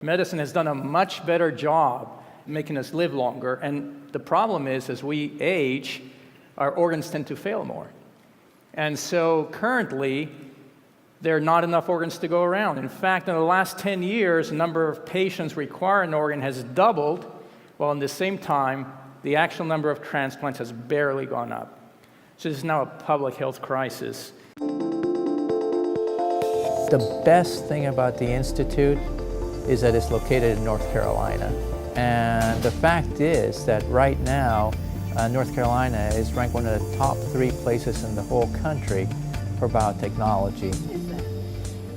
Medicine has done a much better job making us live longer, and the problem is, as we age, our organs tend to fail more. And so currently, there are not enough organs to go around. In fact, in the last 10 years, the number of patients requiring an organ has doubled, while in the same time, the actual number of transplants has barely gone up. So this is now a public health crisis. The best thing about the Institute is that it's located in North Carolina. And the fact is that right now, North Carolina is ranked one of the top 3 places in the whole country for biotechnology.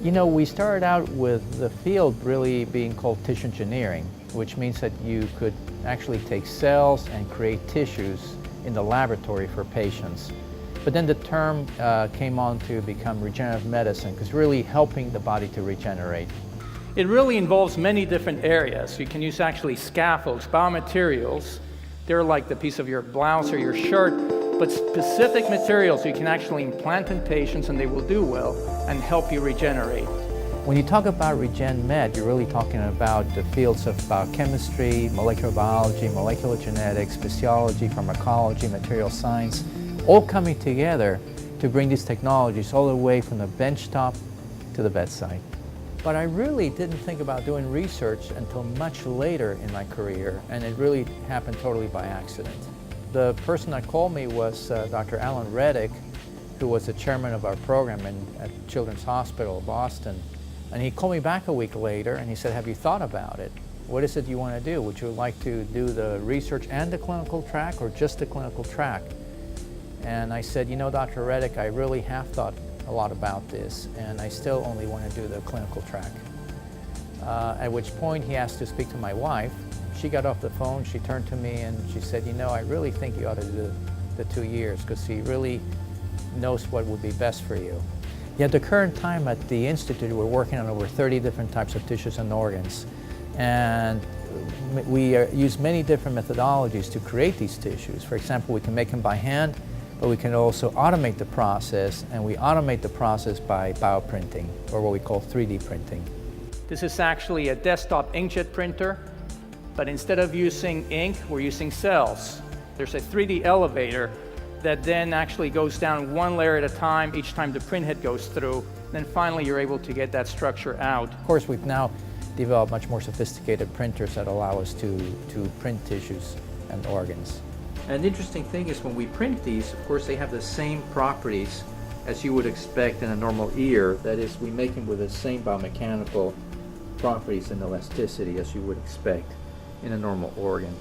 You know, we started out with the field really being called tissue engineering, which means that you could actually take cells and create tissues in the laboratory for patients. But then the term came on to become regenerative medicine, because really helping the body to regenerate. It really involves many different areas. You can use actually scaffolds, biomaterials. They're like the piece of your blouse or your shirt, but specific materials you can actually implant in patients and they will do well and help you regenerate. When you talk about Regen Med, you're really talking about the fields of biochemistry, molecular biology, molecular genetics, physiology, pharmacology, material science, all coming together to bring these technologies all the way from the benchtop to the bedside. But I really didn't think about doing research until much later in my career, and it really happened totally by accident. The person that called me was Dr. Alan Reddick, who was the chairman of our program at Children's Hospital of Boston. And he called me back a week later and he said, "Have you thought about it? What is it you want to do? Would you like to do the research and the clinical track, or just the clinical track?" And I said, "You know, Dr. Reddick, I really have thought a lot about this, and I still only want to do the clinical track." At which point he asked to speak to my wife. She got off the phone, she turned to me and she said, "You know, I really think you ought to do the 2 years, because he really knows what would be best for you." At the current time at the Institute, we're working on over 30 different types of tissues and organs. And we use many different methodologies to create these tissues. For example, we can make them by hand, but we can also automate the process, and we automate the process by bioprinting, or what we call 3D printing. This is actually a desktop inkjet printer, but instead of using ink, we're using cells. There's a 3D elevator that then actually goes down one layer at a time each time the print head goes through. Then finally you're able to get that structure out. Of course, we've now developed much more sophisticated printers that allow us to print tissues and organs. And the interesting thing is, when we print these, of course, they have the same properties as you would expect in a normal ear. That is, we make them with the same biomechanical properties and elasticity as you would expect in a normal organ.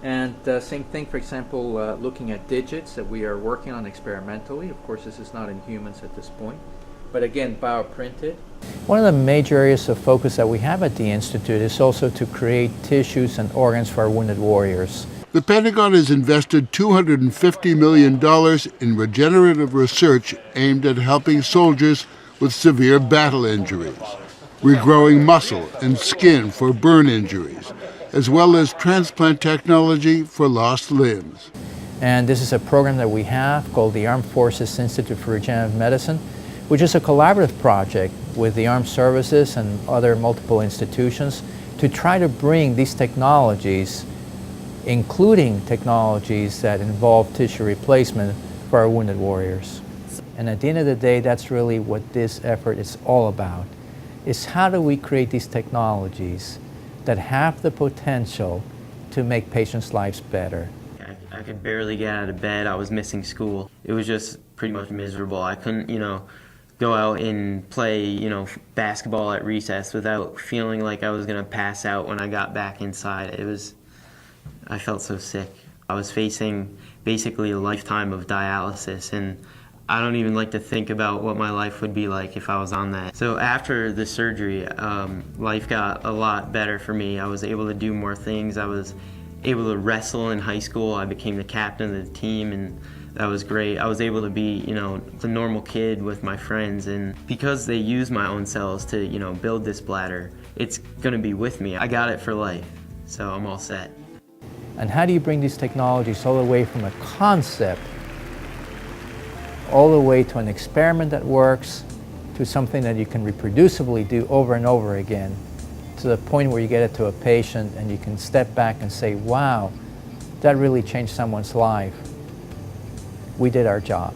And same thing, for example, looking at digits that we are working on experimentally. Of course, this is not in humans at this point, but again, bioprinted. One of the major areas of focus that we have at the Institute is also to create tissues and organs for our wounded warriors. The Pentagon has invested $250 million in regenerative research aimed at helping soldiers with severe battle injuries, regrowing muscle and skin for burn injuries, as well as transplant technology for lost limbs. And this is a program that we have called the Armed Forces Institute for Regenerative Medicine, which is a collaborative project with the armed services and other multiple institutions to try to bring these technologies, including technologies that involve tissue replacement, for our wounded warriors. And at the end of the day, that's really what this effort is all about, is how do we create these technologies that have the potential to make patients' lives better. I could barely get out of bed. I was missing school. It was just pretty much miserable. I couldn't, go out and play, basketball at recess without feeling like I was going to pass out when I got back inside. I felt so sick. I was facing basically a lifetime of dialysis, and I don't even like to think about what my life would be like if I was on that. So after the surgery, life got a lot better for me. I was able to do more things. I was able to wrestle in high school. I became the captain of the team, and that was great. I was able to be, the normal kid with my friends, and because they use my own cells to, build this bladder, it's gonna be with me. I got it for life, so I'm all set. And how do you bring these technologies all the way from a concept all the way to an experiment that works, to something that you can reproducibly do over and over again, to the point where you get it to a patient and you can step back and say, wow, that really changed someone's life, we did our job.